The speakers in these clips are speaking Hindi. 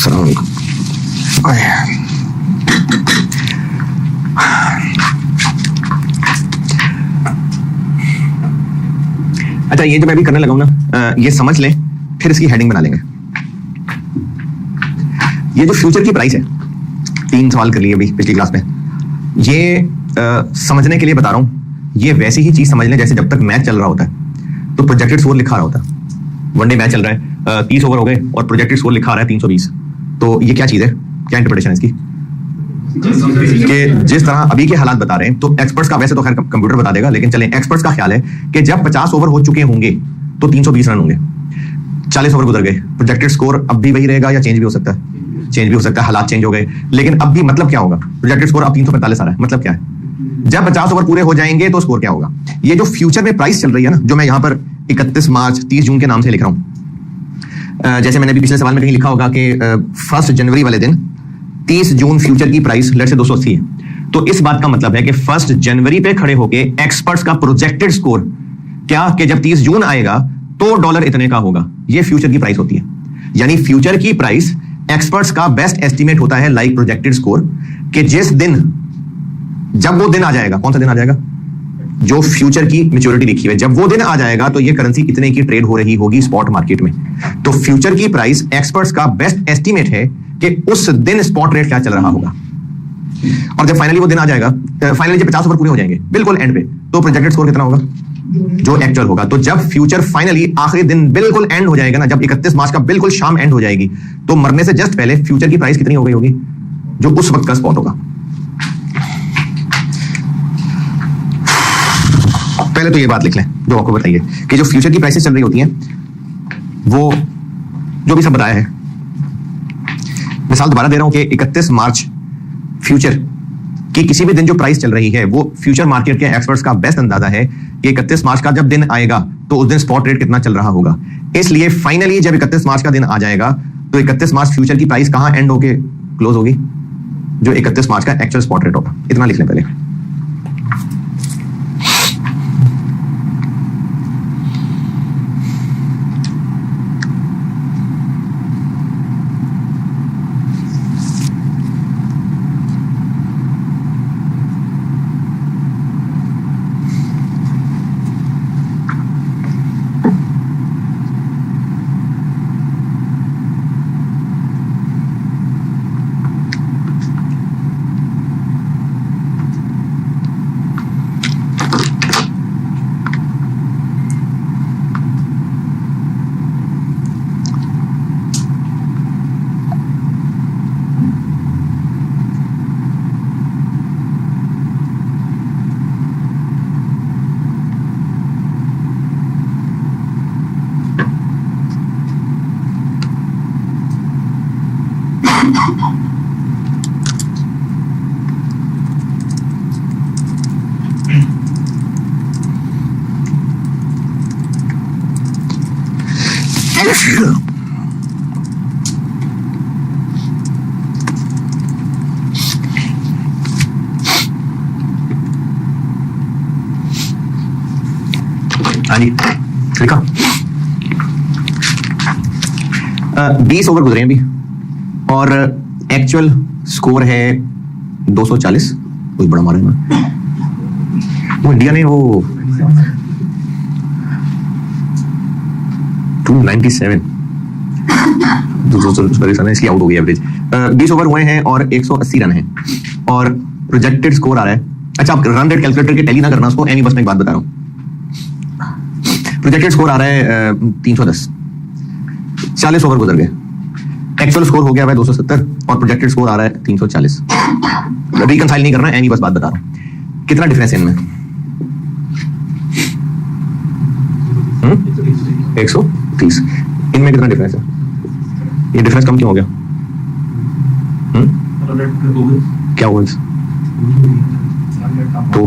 अच्छा, ये जो मैं अभी करने लगा हूं ना, ये समझ लें, फिर इसकी हेडिंग बना लेंगे। ये जो फ्यूचर की प्राइस है, 3 सवाल कर लिए अभी पिछली क्लास में, ये समझने के लिए बता रहा हूं। ये वैसी ही चीज समझ लें जैसे जब तक मैच चल रहा होता है तो प्रोजेक्टेड स्कोर लिखा रहा होता है। वनडे मैच चल रहा है, 30 ओवर हो गए और प्रोजेक्टेड स्कोर लिखा रहा है 320। तो ये क्या चीज है, क्या इंटरप्रिटेशन है इसकी? कि जिस तरह अभी के हालात बता रहे हैं, तो एक्सपर्ट्स का वैसे तो खैर कंप्यूटर बता देगा, लेकिन चलें, एक्सपर्ट्स का ख्याल है कि जब 50 ओवर हो चुके होंगे तो 320 रन होंगे। 40 ओवर गुजर गए, प्रोजेक्टेड स्कोर अब भी वही रहेगा या चेंज भी हो सकता है? चेंज भी हो सकता है, हालात चेंज हो गए। लेकिन अब भी मतलब क्या होगा? प्रोजेक्टेड स्कोर अब 345 आ रहा है, मतलब क्या है? जब 50 ओवर पूरे हो जाएंगे तो स्कोर क्या होगा? ये जो फ्यूचर में प्राइस चल रही है ना, जो मैं यहां पर 31 मार्च 30 जून के नाम से लिख रहा हूं, जैसे मैंने भी पिछले सवाल में कहीं लिखा होगा कि 1 जनवरी वाले दिन 30 जून फ्यूचर की प्राइस लेट से 280 है। तो इस बात का मतलब है कि 1 जनवरी पे खड़े होके एक्सपर्ट्स का प्रोजेक्टेड स्कोर क्या, कि जब 30 जून आएगा तो डॉलर इतने का होगा। ये फ्यूचर की प्राइस होती है। यानी फ्यूचर की प्राइस एक्सपर्ट्स का बेस्ट एस्टिमेट होता है, लाइक प्रोजेक्टेड स्कोर, कि जिस दिन, जब वो दिन आ जाएगा, कौन सा दिन आ जाएगा? जो फ्यूचर की मैच्योरिटी लिखी है, जब वो दिन आ जाएगा तो ये करेंसी इतने की ट्रेड हो रही होगी स्पॉट मार्केट में। तो फ्यूचर की प्राइस एक्सपर्ट्स का बेस्ट एस्टिमेट है कि उस दिन स्पॉट रेट क्या चल रहा होगा। और जब फाइनली वो दिन आ जाएगा, फाइनली जब 50 ओवर पूरे हो जाएंगे बिल्कुल एंड पे, तो प्रोजेक्टेड स्कोर कितना होगा? जो एक्चुअल होगा। तो जब फ्यूचर फाइनली आखिरी दिन बिल्कुल एंड हो जाएगा ना, जब 31 मार्च का बिल्कुल शाम एंड हो जाएगी, तो मरने से जस्ट पहले फ्यूचर की प्राइस कितनी हो गई होगी? जो उस वक्त का स्पॉट होगा। पहले तो ये बात लिख लें जो आपको बताइए कि जो फ्यूचर की प्राइसेस चल रही होती हैं, वो जो भी सब बताया है, मिसाल दोबारा दे रहा हूं कि 31 मार्च फ्यूचर कि किसी भी दिन जो प्राइस चल रही है, वो फ्यूचर मार्केट के एक्सपर्ट्स का बेस्ट अंदाजा है कि 31 मार्च का जब दिन आएगा तो उस दिन स्पॉट रेट कितना चल रहा होगा। इसलिए फाइनली जब 31 मार्च का दिन आ जाएगा तो 31 मार्च फ्यूचर की प्राइस कहां एंड होके क्लोज होगी? जो 31 मार्च का एक्चुअल स्पॉट रेट होगा। इतना लिख लें पहले। हाँ जी, लिखा। 20 ओवर गुजरे हैं अभी और एक्चुअल स्कोर है 240। कोई बड़ा मारा है ना, वो इंडिया ने वो 297 इसकी आउट हो गई एवरेज। 20 ओवर हुए हैं और 180 रन हैं और प्रोजेक्टेड स्कोर आ रहा है। अच्छा, आप रन रेट कैलकुलेटर के टैली ना करना उसको, बस मैं एक बात बता रहा हूं। प्रोजेक्टेड स्कोर आ रहा है 310। 40 ओवर गुजर गए, एक्चुअल स्कोर हो गया है 270 और प्रोजेक्टेड स्कोर आ रहा है 340। रिकंसाइल नहीं करना, बस बात बता रहा हूं। कितना डिफरेंस है इनमें? 130। इनमें कितना डिफरेंस है? ये डिफरेंस कम क्यों हो गया? क्या हुआ? तो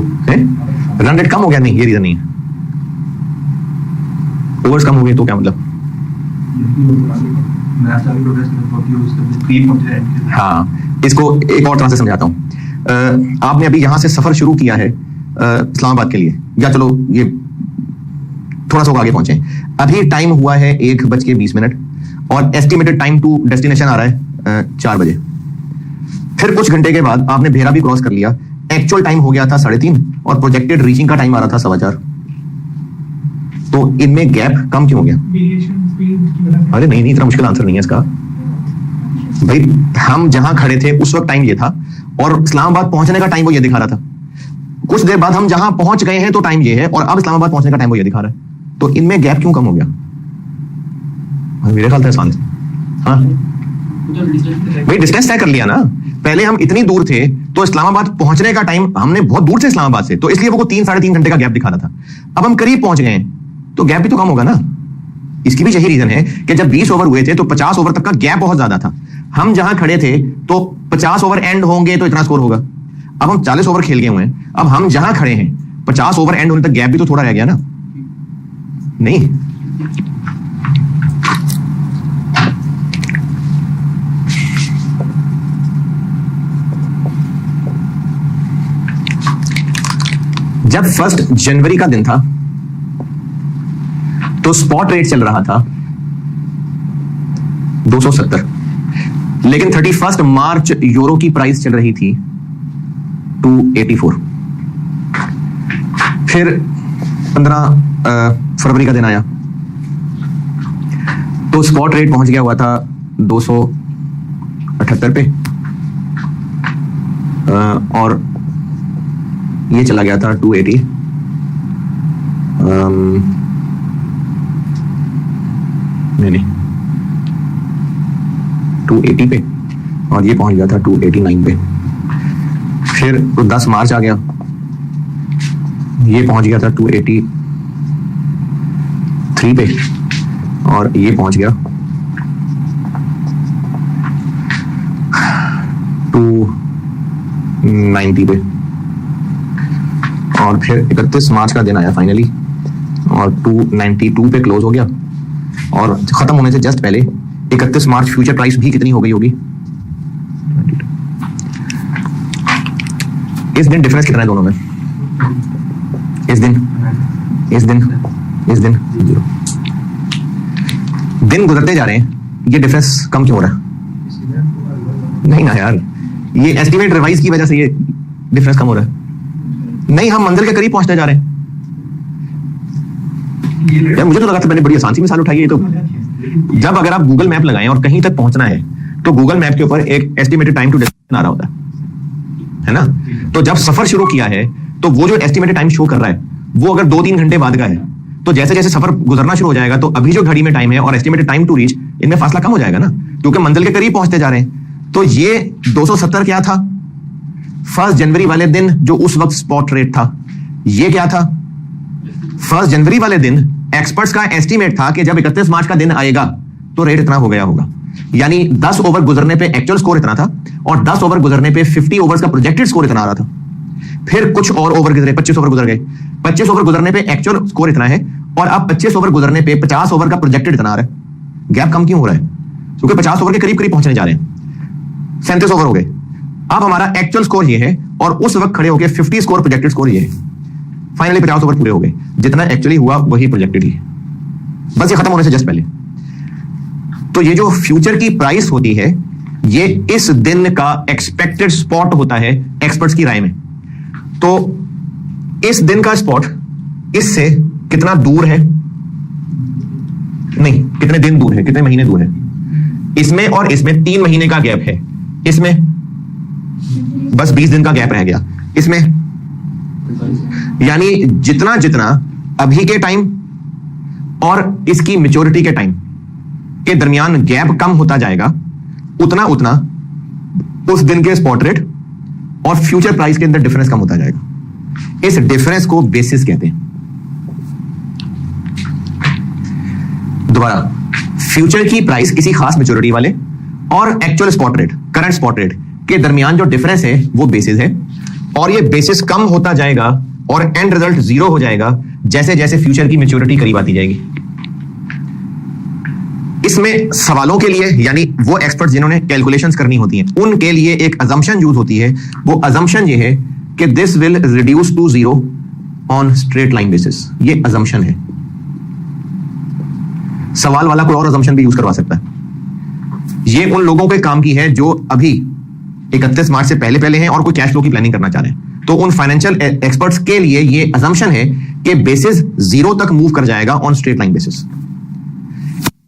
रन रेट कम हो गया? नहीं, ये रीजन नहीं है। ओवर्स कम हो गए तो क्या मतलब? हाँ, इसको एक और तरह से समझाता हूं। आपने अभी यहां से सफर शुरू किया है इस्लामाबाद के लिए, या चलो ये थोड़ा सा आगे पहुंचे। अभी टाइम हुआ है 1:20 और एस्टिमेटेड टाइम टू डेस्टिनेशन आ रहा है 4 बजे। फिर कुछ घंटे के बाद आपने भेरा भी क्रॉस कर लिया, एक्चुअल टाइम हो गया था 3:30 और प्रोजेक्टेड रीचिंग का टाइम आ रहा था 4:15। तो इनमें गैप कम क्यों हो गया? अरे नहीं, इतना मुश्किल आंसर नहीं है इसका भाई। हम जहां खड़े थे उस वक्त टाइम ये था और इस्लामाबाद पहुंचने का टाइम वो ये दिखा रहा था। कुछ देर बाद हम जहां पहुंच गए हैं तो टाइम ये है और अब इस्लामाबाद पहुंचने का टाइम वो ये दिखा रहा है। तो इनमें गैप क्यों कम हो गया? मेरे ख्याल से आसान। हाँ भाई, डिस्टेंस तय कर लिया ना। पहले हम इतनी दूर थे तो इस्लामाबाद पहुंचने का टाइम हमने बहुत दूर से इस्लामाबाद से, तो इसलिए वो 3-3.5 घंटे का गैप दिखा रहा था। अब हम करीब पहुंच गए तो गैप भी तो कम होगा ना। इसकी भी यही रीजन है कि जब 20 ओवर हुए थे तो 50 ओवर तक का गैप बहुत ज्यादा था। हम जहां खड़े थे तो 50 ओवर एंड होंगे तो इतना स्कोर होगा। अब हम 40 ओवर खेल गए हुए हैं, अब हम जहां खड़े हैं 50 ओवर एंड होने तक गैप भी तो थोड़ा रह गया ना। नहीं, जब 1 जनवरी का दिन था तो स्पॉट रेट चल रहा था 270, लेकिन 31 मार्च यूरो की प्राइस चल रही थी 284। फिर 15 फरवरी का दिन आया तो स्पॉट रेट पहुंच गया हुआ था 278 पे और ये चला गया था 280। नहीं 280 पे और ये पहुंच गया था 289 पे। फिर 10 मार्च आ गया, ये पहुंच गया था 283 पे और ये पहुंच गया 290 पे। और फिर 31 मार्च का दिन आया फाइनली और 292 पे क्लोज हो गया। और खत्म होने से जस्ट पहले 31 मार्च फ्यूचर प्राइस भी कितनी हो गई होगी? इस दिन डिफरेंस कितना है दोनों में? इस दिन 0। दिन गुजरते जा रहे हैं, ये डिफरेंस कम क्यों हो रहा है? नहीं ना यार, ये एस्टिमेट रिवाइज की वजह से ये डिफरेंस कम हो रहा है। नहीं, हम मंजिल के करीब पहुंचते जा रहे हैं। यार मुझे तो लगा था मैंने बड़ी आसान सी मिसाल उठाई है। तो जब अगर आप गूगल मैप लगाएं और कहीं तक पहुंचना है तो गूगल मैप के ऊपर एक एस्टिमेटेड टाइम टू डेस्टिनेशन आ रहा होता है ना। तो जब सफर शुरू किया है तो वो जो एस्टिमेटेड टाइम शो कर रहा है वो अगर 2-3 घंटे बाद का है तो जैसे जैसे सफर गुजरना शुरू हो जाएगा तो अभी जो घड़ी में टाइम है और एस्टिमेटेड टाइम टू रीच, इनमें फासला कम हो जाएगा ना, क्योंकि मंजिल के करीब पहुंचते जा रहे हैं। तो ये 270 क्या था 1 जनवरी वाले दिन जो उस वक्त स्पॉट रेट था? ये क्या था 1 जनवरी वाले दिन एक्सपर्ट्स का एस्टीमेट था कि जब 31 मार्च का दिन आएगा तो रेट इतना हो गया होगा। यानी 10 ओवर गुजरने पे एक्चुअल स्कोर इतना था और 10 ओवर गुजरने पे 50 ओवर्स का प्रोजेक्टेड स्कोर इतना आ रहा था। फिर कुछ और ओवर गुजरे, 25 ओवर गुजर गए, 25 ओवर गुजरने पे एक्चुअल स्कोर इतना है और अब 25 ओवर गुजरने पे 50 ओवर का प्रोजेक्टेड इतना आ रहा है। गैप कम क्यों हो रहा है? क्योंकि 50 ओवर के करीब करीब पहुंचने जा रहे हैं। 37 ओवर हो गए, अब हमारा एक्चुअल स्कोर ये है और उस वक्त खड़े होकर 50 स्कोर प्रोजेक्टेड स्कोर ये है। फाइनली 50 ओवर पूरे हो गए, जितना एक्चुअली हुआ वही प्रोजेक्टेड ही है, बस ये खत्म होने से जस्ट पहले। तो ये जो फ्यूचर की प्राइस होती है ये इस दिन का एक्सपेक्टेड स्पॉट होता है एक्सपर्ट्स की राय में। तो इस दिन का स्पॉट इससे कितना दूर है, नहीं कितने दिन दूर है, कितने महीने दूर है? इसमें और इसमें 3 महीने का गैप है, इसमें बस 20 दिन का गैप रह गया। इसमें यानी जितना जितना अभी के टाइम और इसकी मैच्योरिटी के टाइम के दरमियान गैप कम होता जाएगा, उतना उतना उस दिन के स्पॉट रेट और फ्यूचर प्राइस के अंदर डिफरेंस कम होता जाएगा। इस डिफरेंस को बेसिस कहते हैं। दोबारा, फ्यूचर की प्राइस किसी खास मैच्योरिटी वाले और actual spot rate, current spot rate के दरमियान जो डिफरेंस है वो बेसिस है और ये बेसिस कम होता जाएगा और एंड रिजल्ट 0 हो जाएगा जैसे जैसे फ्यूचर की मैच्योरिटी करीब आती जाएगी। इसमें सवालों के लिए यानी वो एक्सपर्ट्स जिन्होंने कैलकुलेशंस करनी होती हैं उनके लिए एक अजम्पशन यूज होती है। वो अजम्पशन ये है कि this will reduce to 0 on straight line basis. ये अजम्पशन है। सवाल वाला कोई और अजम्पशन भी यूज करवा सकता है ये उन लोगों के काम की है जो अभी 31 मार्च से पहले पहले हैं और कोई कैश फ्लो की प्लानिंग करना चाह रहे हैं। तो उन फाइनेंशियल एक्सपर्ट्स के लिए ये अजम्पशन है कि बेसिस 0 तक मूव कर जाएगा on straight line basis.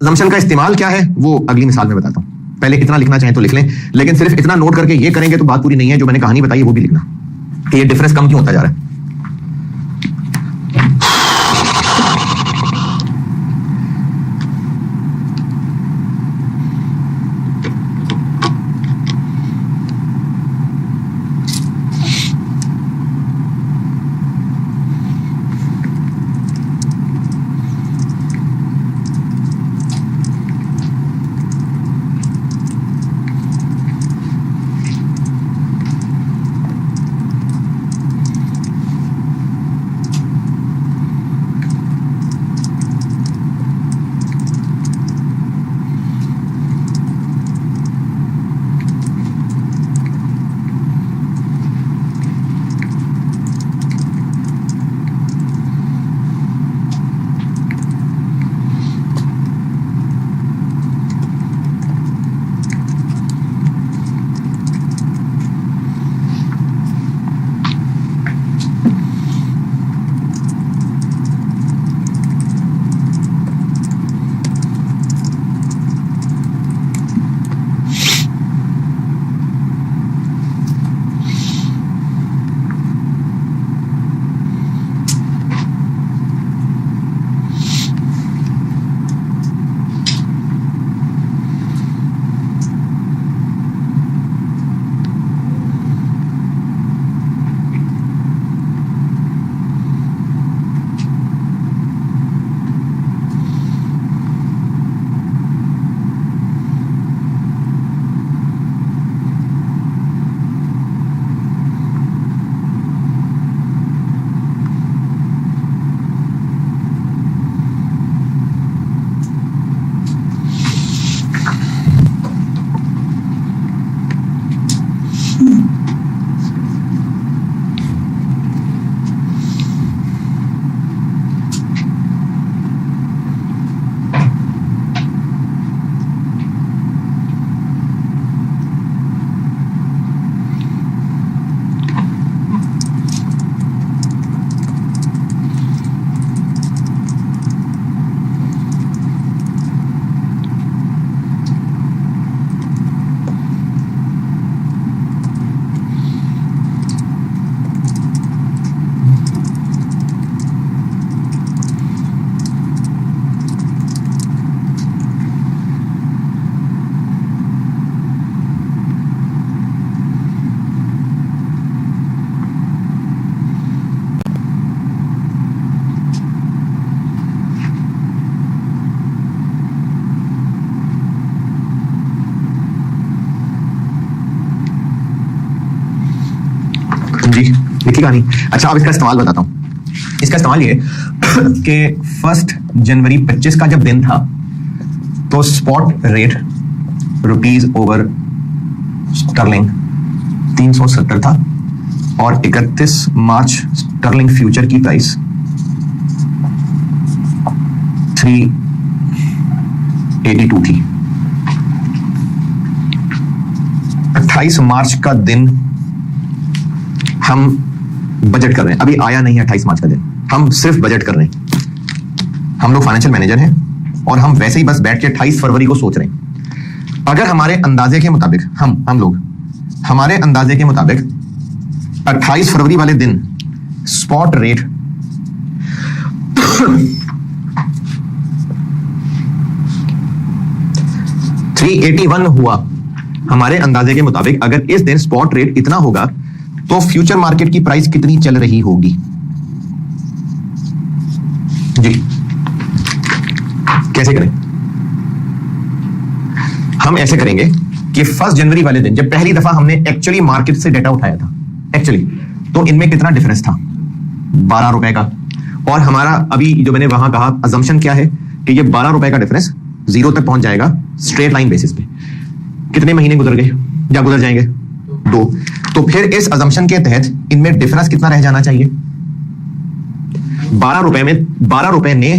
Assumption का इस्तेमाल क्या है वो अगली मिसाल में बताता हूं। पहले इतना लिखना चाहें तो लिख लें, लेकिन सिर्फ इतना नोट करके ये करेंगे तो बात पूरी नहीं है। जो मैंने कहानी बताई है वो भी लिखना कि ये डिफरेंस कम क्यों होता जा रहा है। जी लिखी कहानी। अच्छा अब इसका इस्तेमाल बताता हूं। इसका इस्तेमाल ये कि 1 जनवरी 25 का जब दिन था तो spot rate rupees over sterling 370 था और 31 मार्च स्टर्लिंग फ्यूचर की प्राइस 382 थी। 28 मार्च का दिन हम बजट कर रहे हैं, अभी आया नहीं है 28 मार्च का दिन, हम सिर्फ बजट कर रहे हैं। हम लोग फाइनेंशियल मैनेजर हैं और हम वैसे ही बस बैठ के 28 फरवरी को सोच रहे हैं। अगर हमारे अंदाजे के मुताबिक हम लोग हमारे अंदाजे के मुताबिक 28 फरवरी वाले दिन स्पॉट रेट $381 हुआ, हमारे अंदाजे के मुताबिक अगर इस दिन स्पॉट रेट इतना होगा तो फ्यूचर मार्केट की प्राइस कितनी चल रही होगी? जी कैसे करें? हम ऐसे करेंगे कि 1 जनवरी वाले दिन जब पहली दफा हमने एक्चुअली मार्केट से डेटा उठाया था एक्चुअली, तो इनमें कितना डिफरेंस था? 12 रुपए का। और हमारा अभी जो मैंने वहां कहा अजम्पशन क्या है कि ये 12 रुपए का डिफरेंस 0 तक पहुंच जाएगा स्ट्रेट लाइन बेसिस पे। कितने महीने गुजर गए या गुजर जाएंगे? 2। तो फिर इस अजम्पशन के तहत इनमें डिफरेंस कितना रह जाना चाहिए? 12 रुपए में 12 रुपए ने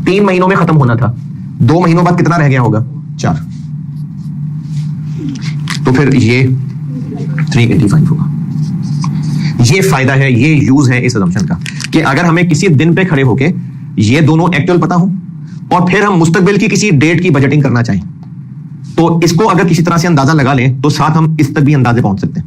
3 महीनों में खत्म होना था, 2 महीनों बाद कितना रह गया होगा? 4। तो फिर ये 385 होगा। ये फायदा है, ये यूज है इस असम्पशन का कि अगर हमें किसी दिन पे खड़े होके ये दोनों एक्चुअल पता हो और फिर हम मुस्तकबिल की किसी डेट की बजटिंग करना चाहें तो इसको अगर किसी तरह से अंदाजा लगा लें तो साथ हम इस तक भी अंदाजे पहुंच सकते हैं।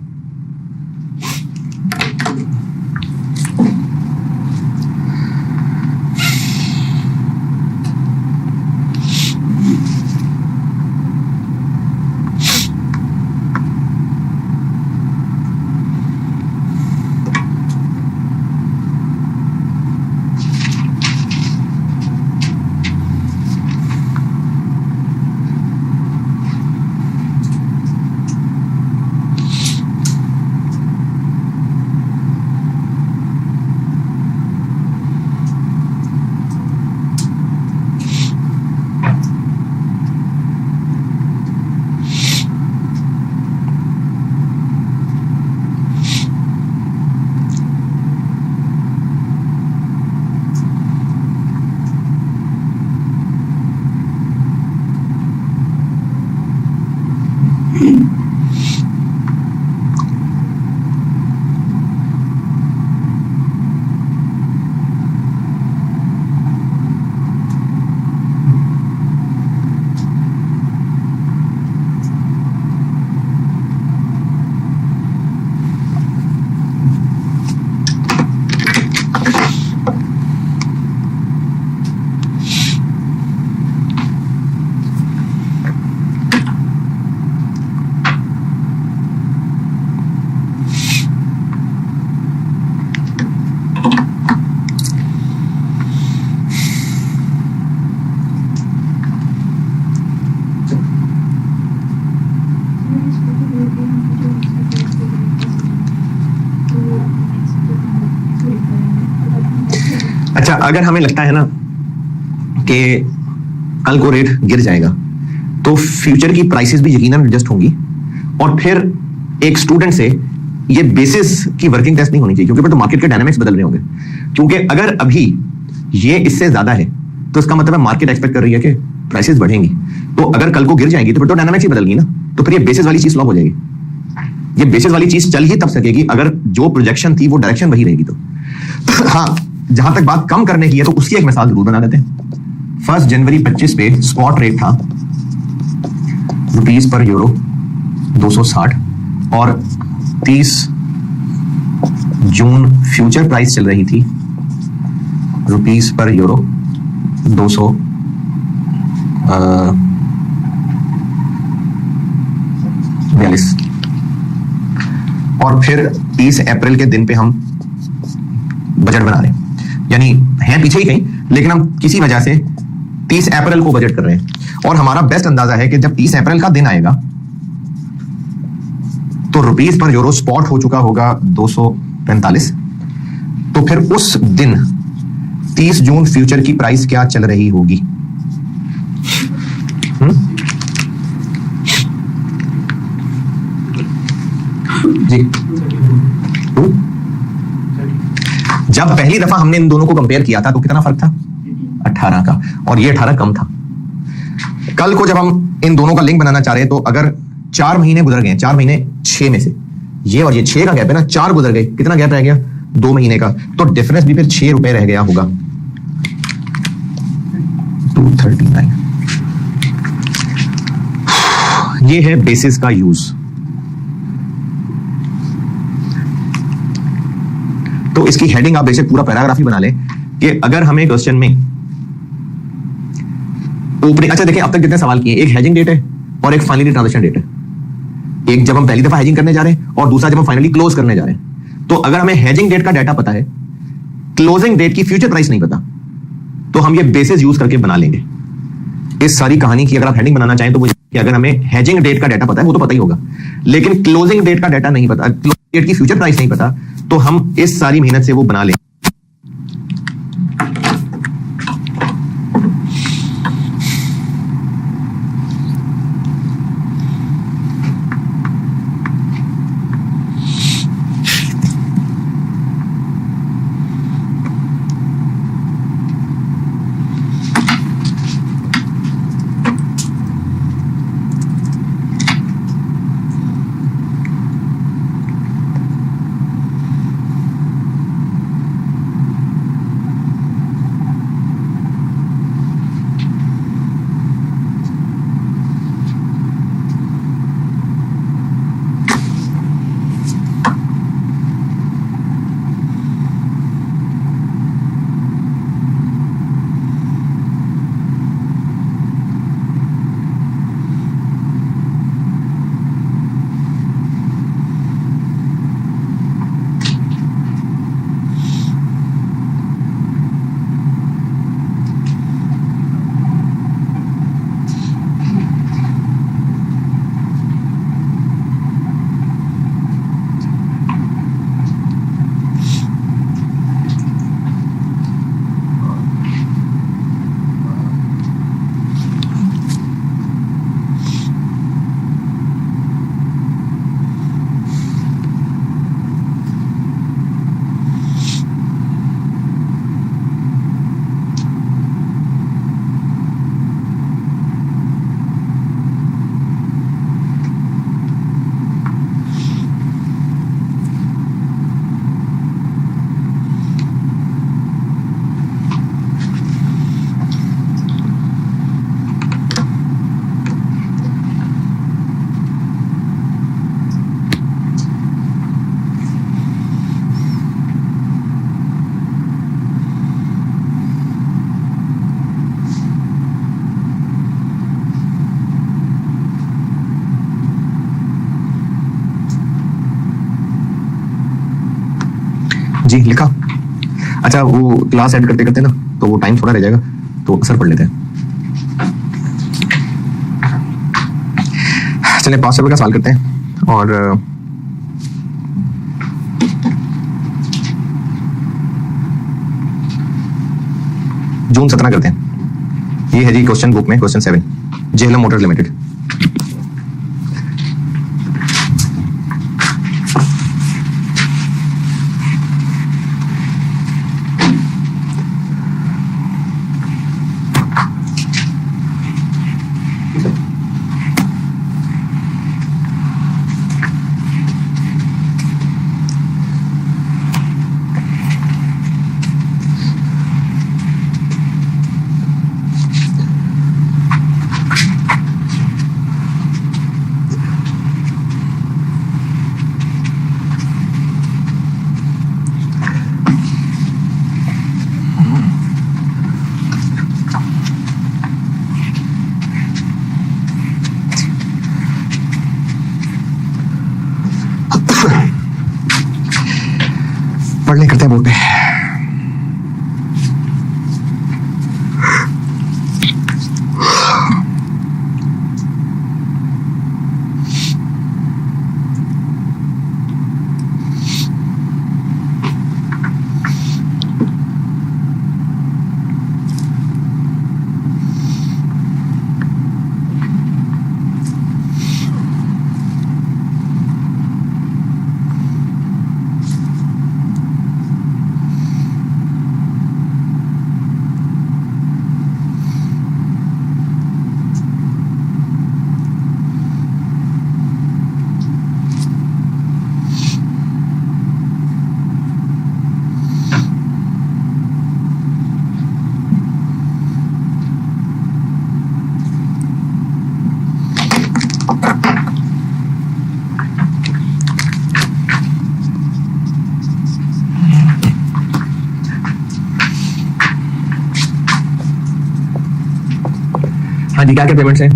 अच्छा, अगर हमें लगता है ना कि कल को रेट गिर जाएगा तो फ्यूचर की प्राइसेस भी यकीनन एडजस्ट होंगी और फिर एक स्टूडेंट से ये बेसिस की वर्किंग टेस्ट नहीं होनी चाहिए क्योंकि फिर तो मार्केट के डायनामिक्स बदल रहे होंगे। क्योंकि अगर अभी ये इससे ज्यादा है तो इसका मतलब है मार्केट एक्सपेक्ट कर रही है कि प्राइसेस बढ़ेंगी, तो अगर कल को गिर जाएंगी तो फिर तो डायनामिक्स ही बदल गई ना, तो फिर ये बेसिस वाली चीज फ्लॉप हो जाएगी। ये बेसिस वाली चीज चल ही तब सकेगी अगर जो प्रोजेक्शन थी वो डायरेक्शन वही रहेगी। तो हाँ, जहां तक बात कम करने की है तो उसकी एक मिसाल जरूर बना देते हैं। 1 जनवरी 25 पे स्पॉट रेट था रुपीस पर यूरो 260 और 30 जून फ्यूचर प्राइस चल रही थी रुपीस पर यूरो 242 और फिर 30 अप्रैल के दिन पे हम बजट बना रहे हैं, यानी हैं पीछे ही कहीं लेकिन हम किसी वजह से 30 अप्रैल को बजट कर रहे हैं और हमारा बेस्ट अंदाजा है कि जब 30 अप्रैल का दिन आएगा तो रुपीस पर यूरो स्पॉट हो चुका होगा 245। तो फिर उस दिन 30 जून फ्यूचर की प्राइस क्या चल रही होगी? जी, जब पहली दफा हमने इन दोनों को कंपेयर किया था तो कितना फर्क था? 18 का, और ये 18 कम था। कल को जब हम इन दोनों का लिंक बनाना चाह रहे हैं तो अगर 4 महीने गुजर गए, 4 महीने 6 में से ये और ये 6 का गैप है ना, 4 गुजर गए, कितना गैप रह गया? 2 महीने का, तो डिफरेंस भी फिर 6 रुपए रह गया होगा। 239। ये है बेसिस का यूज। तो इसकी हेडिंग आप बेशक पूरा पैराग्राफ ही बना लें कि अगर हमें क्वेश्चन में ओपनिंग, अच्छा देखें अब तक कितने सवाल किए, एक हेजिंग डेट है और एक फाइनली ट्रांजैक्शन डेट है। एक जब हम पहली दफा हेजिंग करने जा रहे हैं और दूसरा जब हम फाइनली क्लोज करने जा रहे हैं। तो अगर हमें हेजिंग डेट का डाटा पता है, क्लोजिंग डेट की फ्यूचर प्राइस नहीं पता, तो हम ये बेसिस यूज करके बना लेंगे। इस सारी कहानी की अगर आप हेडिंग बनाना चाहें तो वो कि अगर हमें हेजिंग डेट का डाटा पता है वो तो पता ही होगा, लेकिन क्लोजिंग डेट का डाटा नहीं पता, क्लोजिंग डेट की फ्यूचर प्राइस नहीं पता, तो हम इस सारी मेहनत से वो बना लेंगे। जी लिखा। अच्छा वो क्लास ऐड करते करते ना तो वो टाइम थोड़ा रह जाएगा, तो असर पढ़ लेते हैं। चलिए 5 रुपए का सवाल करते हैं और जून 17 करते हैं। ये है जी क्वेश्चन बुक में क्वेश्चन 7, जेएलएम मोटर्स लिमिटेड। पढ़ने करते हैं बोर्ड पे। हाँ जी, क्या क्या पेमेंट्स हैं?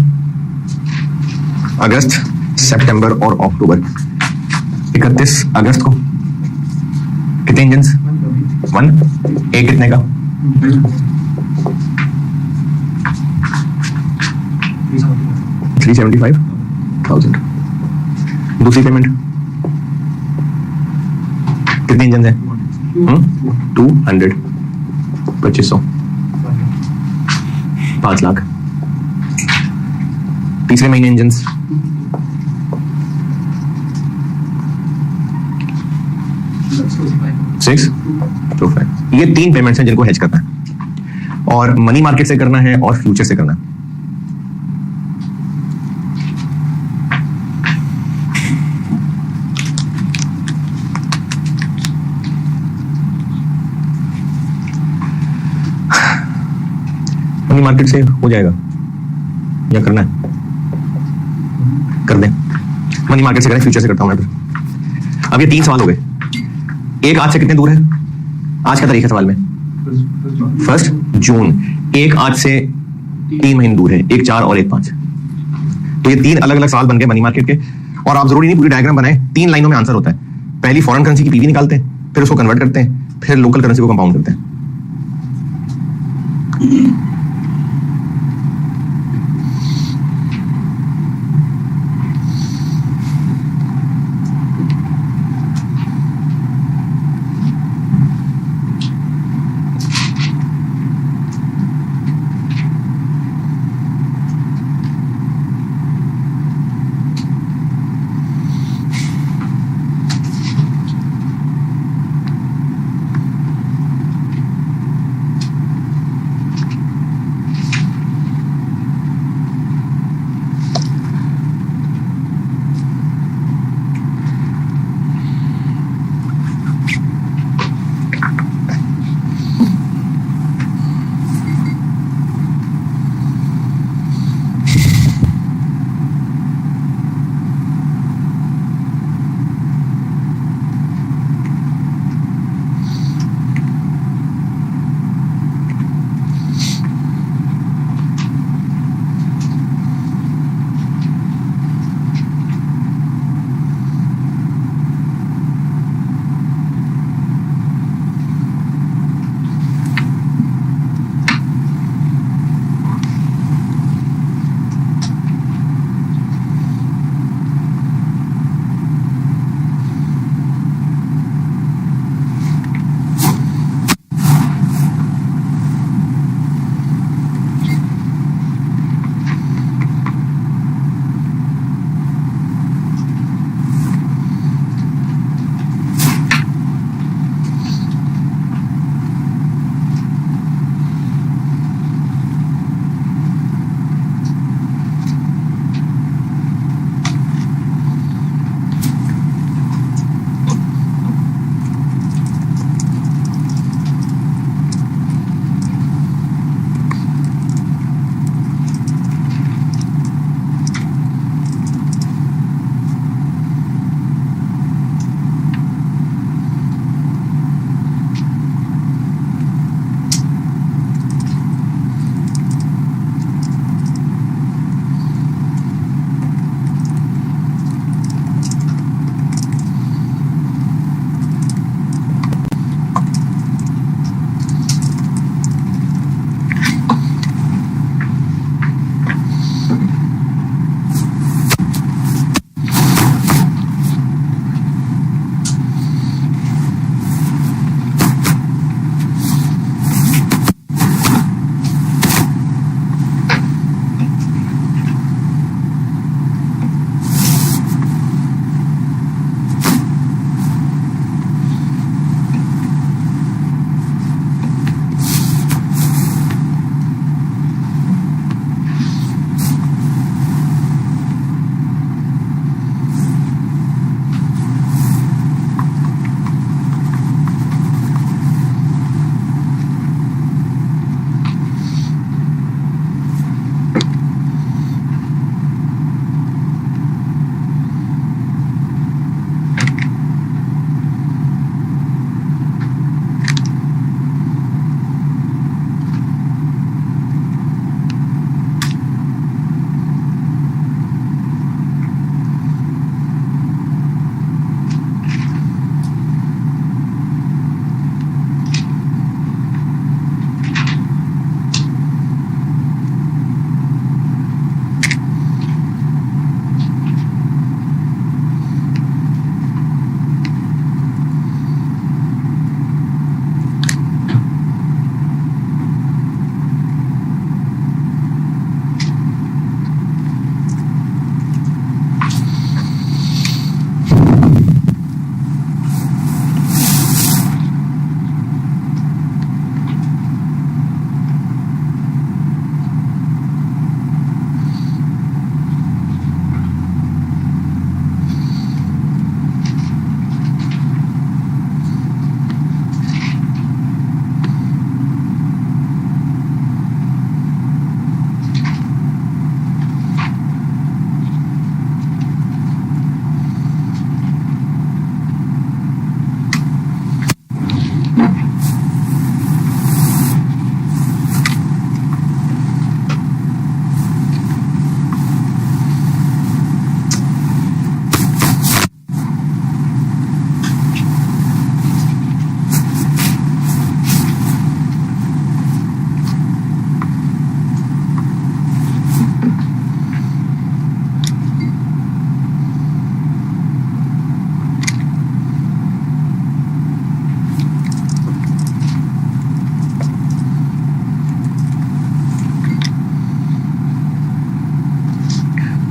अगस्त, सितंबर और अक्टूबर। 31 अगस्त को कितने इंजन्स? 1। एक कितने का? 375,000। दूसरी पेमेंट कितने इंजन हैं? 200, 2500, 5 लाख। तीसरे महीने इंजन्स 625। ये 3 पेमेंट्स हैं जिनको हेज करना है, और मनी मार्केट से करना है और फ्यूचर से करना है। मनी मार्केट से हो जाएगा या करना है? कर दें। मनी मार्केट से करें, फ्यूचर से करता हूं मैं फिर। अब ये 3 सवाल हो गए। एक आज से कितने दूर है? आज का तारीख है सवाल में 1 जून। एक आज से 3 महीने दूर है, एक 4 और एक 5। तो ये 3 अलग अलग सवाल बन गए मनी मार्केट के। और आप जरूरी नहीं पूरी डायग्राम बनाए, 3 लाइनों में आंसर होता है। पहली फॉरेन करेंसी की पीवी निकालते हैं, फिर उसको कन्वर्ट करते हैं, फिर लोकल करेंसी को कंपाउंड करते हैं।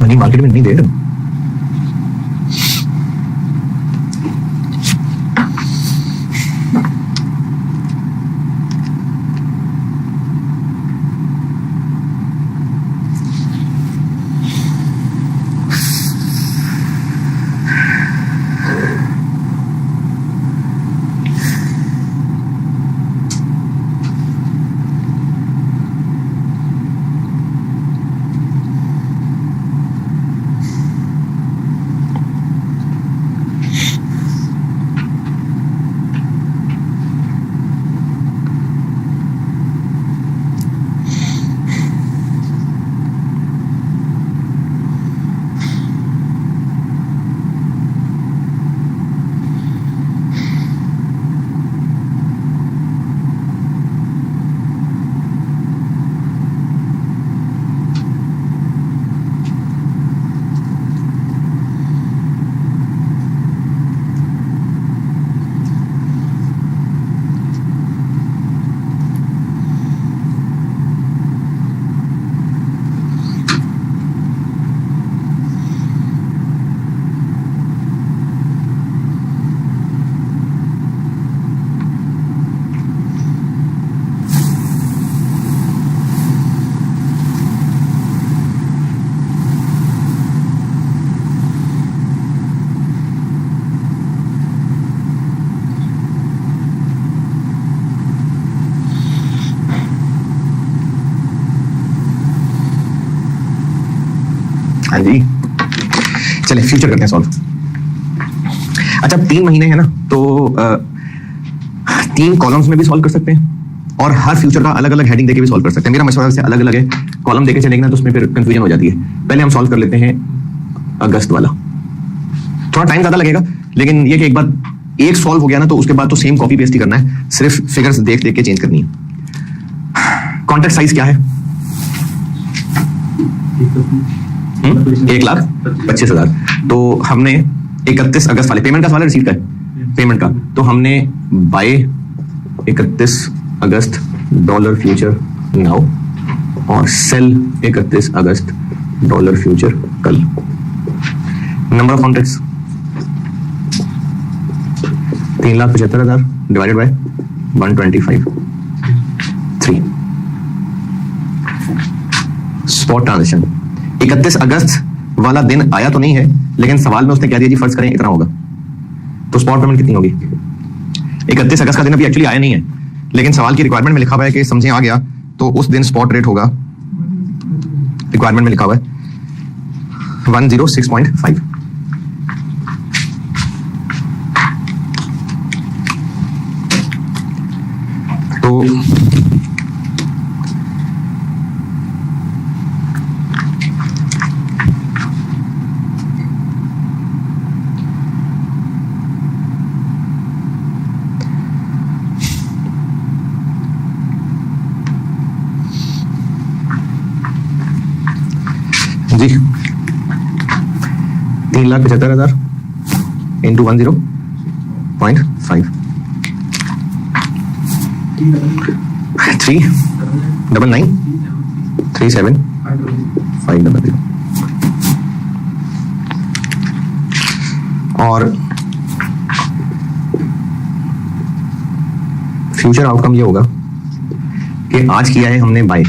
मनी मार्केट में नहीं दे रहे। हाँ जी, चले फ्यूचर करते हैं सॉल्व। अच्छा, 3 महीने है ना, तो 3 कॉलम्स में भी सॉल्व कर सकते हैं और हर फ्यूचर का अलग अलग हेडिंग देके भी सॉल्व कर सकते हैं। मेरा मशवरा से अलग अलग है, कॉलम देके चलेंगे ना तो उसमें फिर कंफ्यूजन हो जाती है। पहले हम सॉल्व कर लेते हैं अगस्त वाला, थोड़ा टाइम ज्यादा लगेगा, लेकिन ये कि एक बार एक सॉल्व हो गया ना तो उसके बाद तो सेम कॉपी पेस्ट ही करना है, सिर्फ फिगर्स देख देख के चेंज करनी है। कॉन्ट्रैक्ट साइज क्या है? 1,25,000। तो हमने 31 अगस्त वाले पेमेंट का सवाल है, रिसीट का है, पेमेंट का, तो हमने बाय 31 अगस्त डॉलर फ्यूचर नाउ और सेल 31 अगस्त डॉलर फ्यूचर कल। Number of contracts 3,75,000 divided by 125 3। Spot transaction 31 अगस्त वाला दिन आया तो नहीं है, लेकिन सवाल में उसने क्या दिया जी, फर्ज करें इतना होगा, तो स्पॉट पेमेंट कितनी होगी? 31 अगस्त का दिन अभी एक्चुअली आया नहीं है, लेकिन सवाल की रिक्वायरमेंट में लिखा हुआ है कि समझे आ गया, तो उस दिन स्पॉट रेट होगा, रिक्वायरमेंट में लिखा हुआ है 106.5। तो जी 3,75,000 इंटू 10.5 399,37,500 और फ्यूचर आउटकम ये होगा कि आज किया है हमने बाय,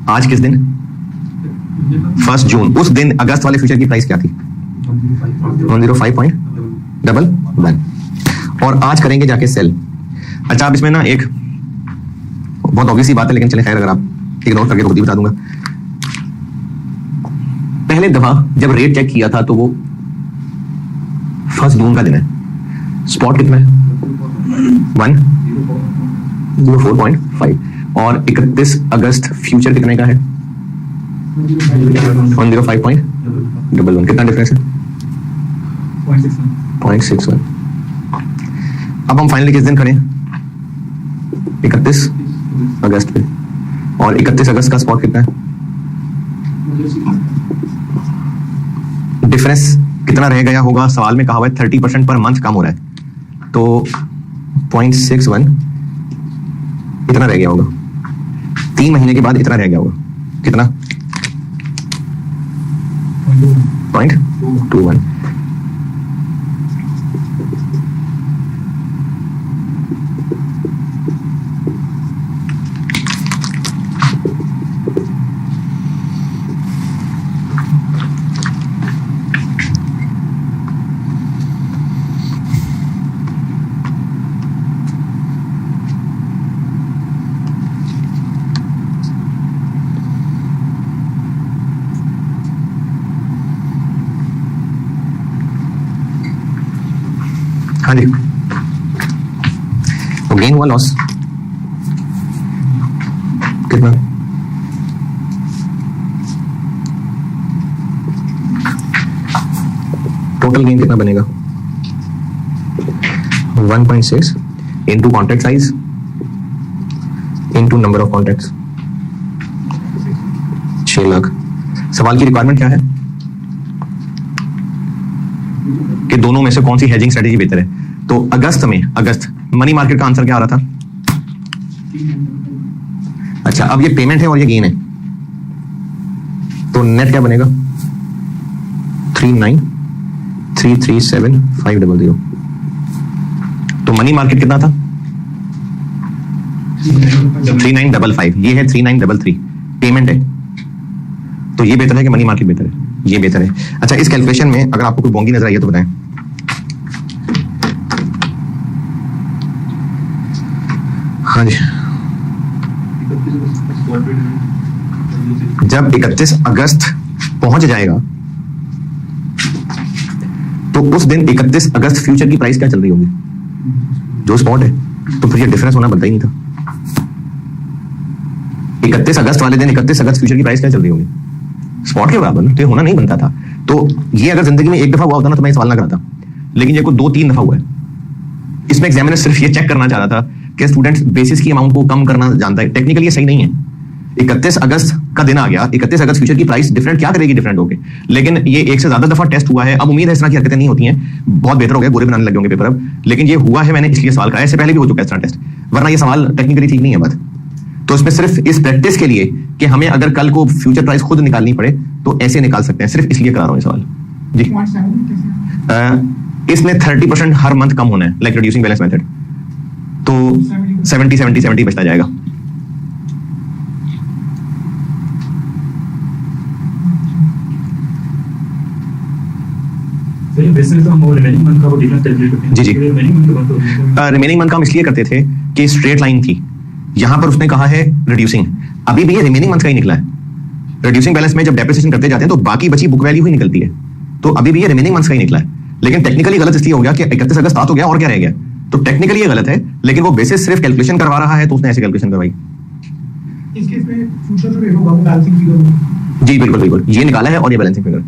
आज किस दिन? 1 जून। उस दिन अगस्त वाले फ्यूचर की प्राइस क्या थी? 105.11 और आज करेंगे जाके सेल। अच्छा, अब इसमें ना एक बहुत ऑब्वियस सी बात है, लेकिन चले खैर, अगर आप इग्नोर करके तो खुद ही बता दूंगा। पहले दफा जब रेट चेक किया था तो वो 1 जून का दिन है, स्पॉट कितना है? 104.5 और 31 अगस्त फ्यूचर कितने का है? 105.11। कितना डिफरेंस है? 0.61। अब हम फाइनली किस दिन खड़े? 31 अगस्त पे, और 31 अगस्त का स्पॉट कितना है? डिफरेंस कितना रह गया होगा? सवाल में कहा हुआ है 30% पर मंथ कम हो रहा है, तो 0.61 इतना रह गया होगा। 3 महीने के बाद इतना रह गया होगा, कितना? 0.21। हाँ जी, तो गेन हुआ, लॉस कितना? टोटल गेन कितना बनेगा? 1.6 into contract size into number of contracts, 6 lakh. सवाल की रिक्वायरमेंट क्या है कि दोनों में से कौन सी हेजिंग स्ट्रेटेजी बेहतर है? तो अगस्त मनी मार्केट का आंसर क्या आ रहा था? अच्छा, अब ये पेमेंट है और ये गेन है, तो नेट क्या बनेगा? 39337500। तो मनी मार्केट कितना था? 3955, ये है 3933, पेमेंट है। तो ये बेहतर है कि मनी मार्केट बेहतर है? ये बेहतर है। अच्छा, इस कैलकुलेशन में अगर आपको कोई बोंगी नजर आई है तो बताएं। हाँ जी, जब 31 अगस्त पहुंच जाएगा तो उस दिन 31 अगस्त फ्यूचर की प्राइस क्या चल रही होगी? जो स्पॉट है, तो फिर ये डिफरेंस होना बनता ही नहीं था। 31 अगस्त वाले दिन 31 अगस्त फ्यूचर की प्राइस क्या चल रही होगी? स्पॉट के बराबर ना, तो ये होना नहीं बनता था। तो ये अगर जिंदगी में एक दफा हुआ होता ना तो मैं सवाल ना कराता, लेकिन ये को 2-3 दफा हुआ है। इसमें एग्जामिनर सिर्फ ये चेक करना चाह रहा था कि स्टूडेंट्स बेसिस की अमाउंट को कम करना जानता है। टेक्निकली ये सही नहीं है। 31 अगस्त का दिन आ गया, 31 अगस्त फ्यूचर की प्राइस डिफरेंट क्या करेगी डिफरेंट होके, लेकिन ये एक से ज्यादा दफा टेस्ट हुआ है। अब उम्मीद है इस तरह की हरकतें नहीं होती हैं, बहुत बेहतर हो गया, गोरे बनाने लगे होंगे पेपर अब, लेकिन ये हुआ है, मैंने इसलिए सवाल कराया। इससे पहले भी हो चुका है इस तरह टेस्ट, वरना ये सवाल टेक्निकली ठीक नहीं है बात। तो इसमें सिर्फ इस प्रैक्टिस के लिए कि हमें अगर कल को फ्यूचर प्राइस खुद निकालनी पड़े तो ऐसे निकाल सकते हैं, सिर्फ इसलिए करा रहा हूं ये सवाल जी। इसमें 30% हर मंथ कम होना है, लाइक रिड्यूसिंग बैलेंस मेथड, तो 70 बचता जाएगा। जी जी, रिमेनिंग मंथ का हम इसलिए करते थे कि स्ट्रेट लाइन थी, यहां पर उसने कहा है रिड्यूसिंग, अभी भी ये रिमेनिंग मंथ का ही निकला है। रिड्यूसिंग बैलेंस में जब डेप्रिसिएशन करते जाते हैं तो बाकी बची बुक वैल्यू ही निकलती है, तो अभी भी ये रिमेनिंग मंथ का ही निकला है। लेकिन टेक्निकली गलत इसलिए हो गया कि 31 अगस्त स्टार्ट हो गया और क्या रह गया, तो टेक्निकली ये गलत है, लेकिन वो बेसिस सिर्फ कैलकुलेशन करवा रहा है तो उसने ऐसे कैलकुलेशन करवाई। इस केस में फ्यूचर जो होगा वो बैलेंसिंग फिगर, जी बिल्कुल बिल्कुल, ये निकाला है और ये बैलेंसिंग फिगर।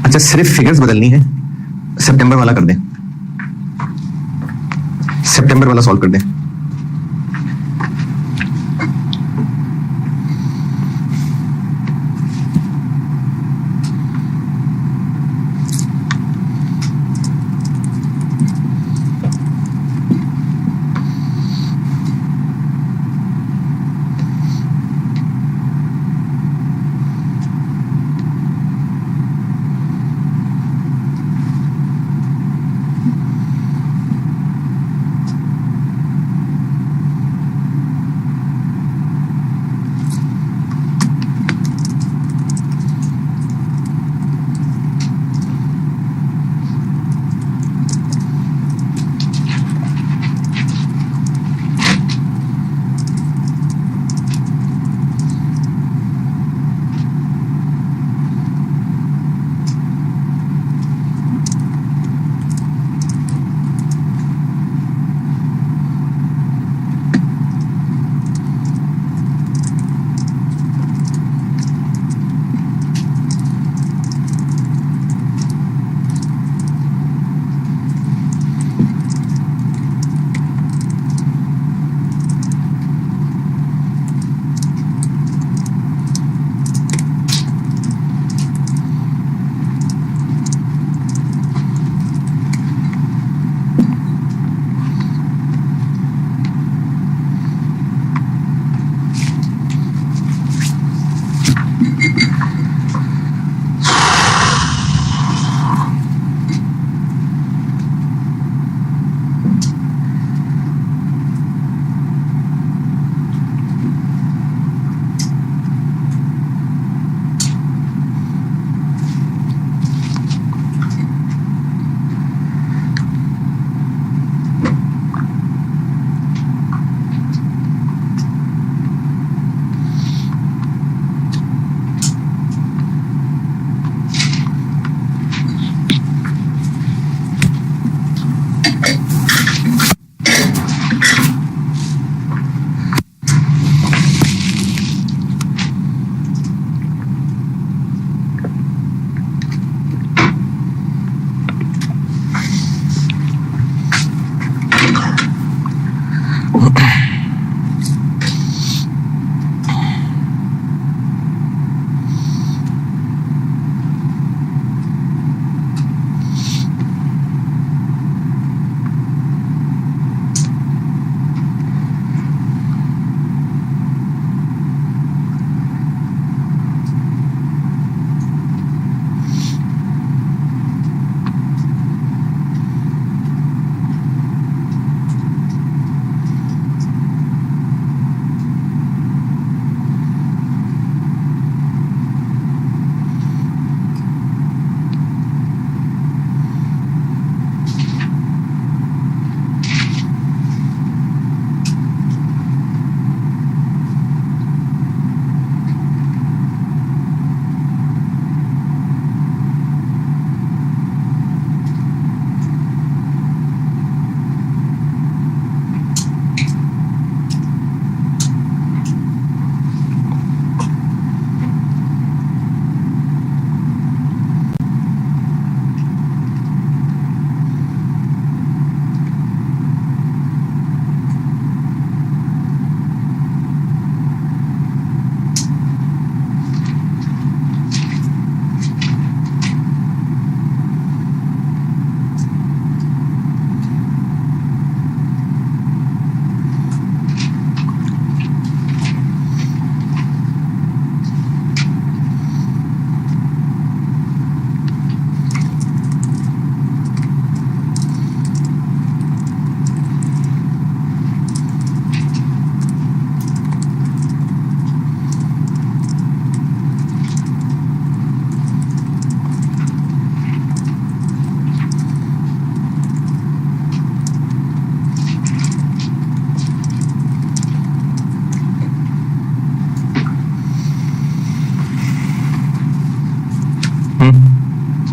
अच्छा, सिर्फ फिगर्स बदलनी है, सितंबर वाला कर दें, सितंबर वाला सॉल्व कर दें।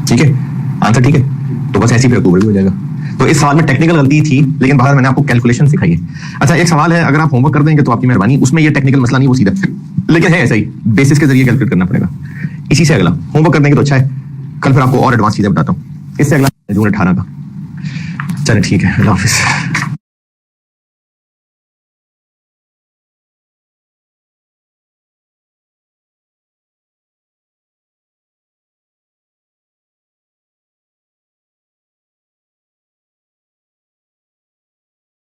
ठीक है, आंसर ठीक है, तो बस ऐसे ही फिर अक्टूबर भी हो जाएगा। तो इस सवाल में टेक्निकल गलती थी, लेकिन बाहर मैंने आपको कैलकुलेशन सिखाई है। अच्छा, एक सवाल है, अगर आप होमवर्क कर देंगे तो आपकी मेहरबानी, उसमें ये टेक्निकल मसला नहीं, वो सीधा, लेकिन है ऐसा ही, बेसिस के जरिए कैलकुलेट करना पड़ेगा। इसी से अगला होमवर्क कर देंगे तो अच्छा है, कल फिर आपको और एडवांस चीजें बताता हूँ। इससे अगला जून 18 का। चलिए ठीक है, अल्लाह हाफिज।